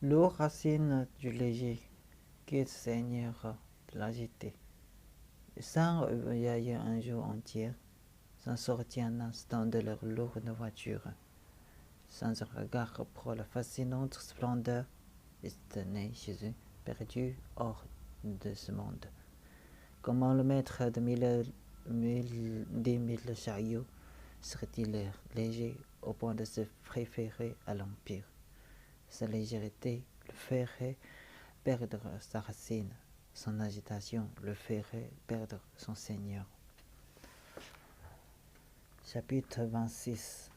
L'eau racine du léger, qui est seigneur de l'agité. Sans réveiller un jour entier, sans sortir un instant de leur lourde voiture, sans un regard pour la fascinante splendeur destinée chez eux, perdu hors de ce monde. Comment le maître de dix mille chariots serait-il léger au point de se préférer à l'Empire? Sa légèreté le ferait perdre sa racine, son agitation le ferait perdre son Seigneur. Chapitre 26.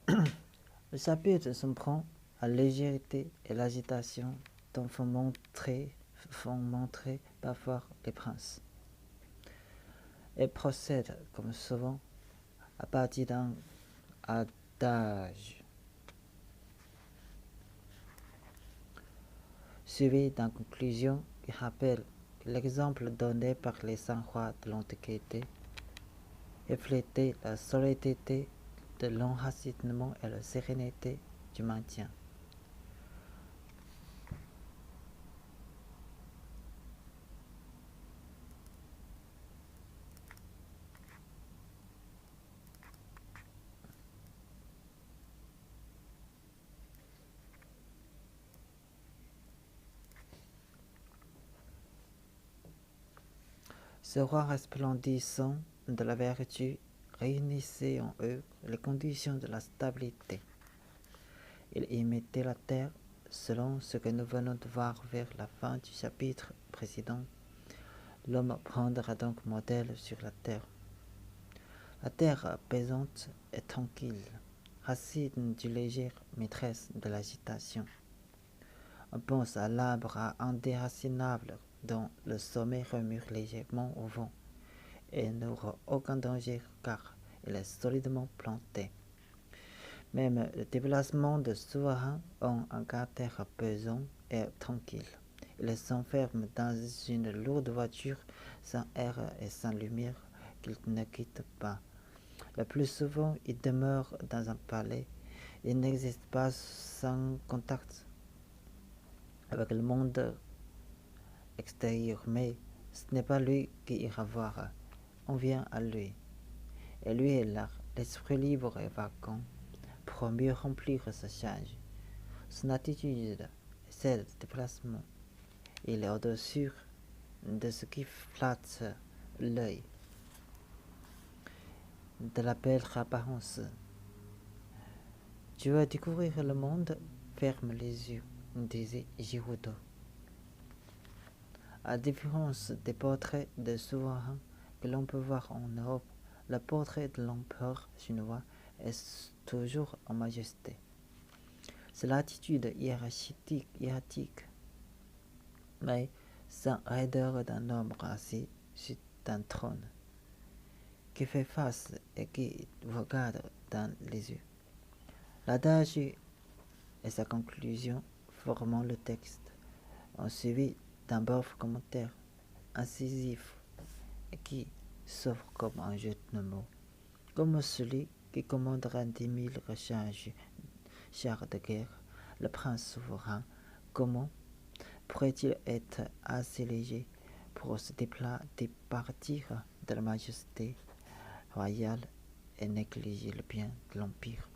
Le chapitre se prend à la légèreté et l'agitation dont font montrer parfois les princes, et procède, comme souvent, à partir d'un adage suivi d'une conclusion qui rappelle que l'exemple donné par les saints rois de l'Antiquité reflétait la solidité de l'enracinement et la sérénité du maintien. Ce roi resplendissant de la vertu réunissait en eux les conditions de la stabilité. Il imitait la terre selon ce que nous venons de voir vers la fin du chapitre précédent. L'homme prendra donc modèle sur la terre. La terre pesante et tranquille, racine du léger, maîtresse de l'agitation. On pense à l'arbre indéracinable dont le sommet remue légèrement au vent et n'aura aucun danger car il est solidement planté. Même le déplacement de souverains ont un caractère pesant et tranquille. Ils s'enferment dans une lourde voiture sans air et sans lumière qu'ils ne quittent pas. Le plus souvent, ils demeurent dans un palais. Ils n'existent pas sans contact avec le monde extérieur, mais ce n'est pas lui qui ira voir. On vient à lui. Et lui est là, l'esprit libre et vacant, pour mieux remplir sa charge. Son attitude est celle de déplacement. Il est au-dessus de ce qui flatte l'œil, de la belle apparence. Tu veux découvrir le monde? Ferme les yeux, disait Giroudot. À différence des portraits de souverains que l'on peut voir en Europe, le portrait de l'empereur chinois est toujours en majesté. C'est l'attitude hiératique, mais sans raideur d'un homme assis sur un trône, qui fait face et qui vous regarde dans les yeux. L'adage et sa conclusion formant le texte ont suivi d'un bref commentaire incisif et qui s'offre comme un jeu de mots, comme celui qui commandera 10 000 chars de guerre, le prince souverain. Comment pourrait-il être assez léger pour se départir de la majesté royale et négliger le bien de l'empire?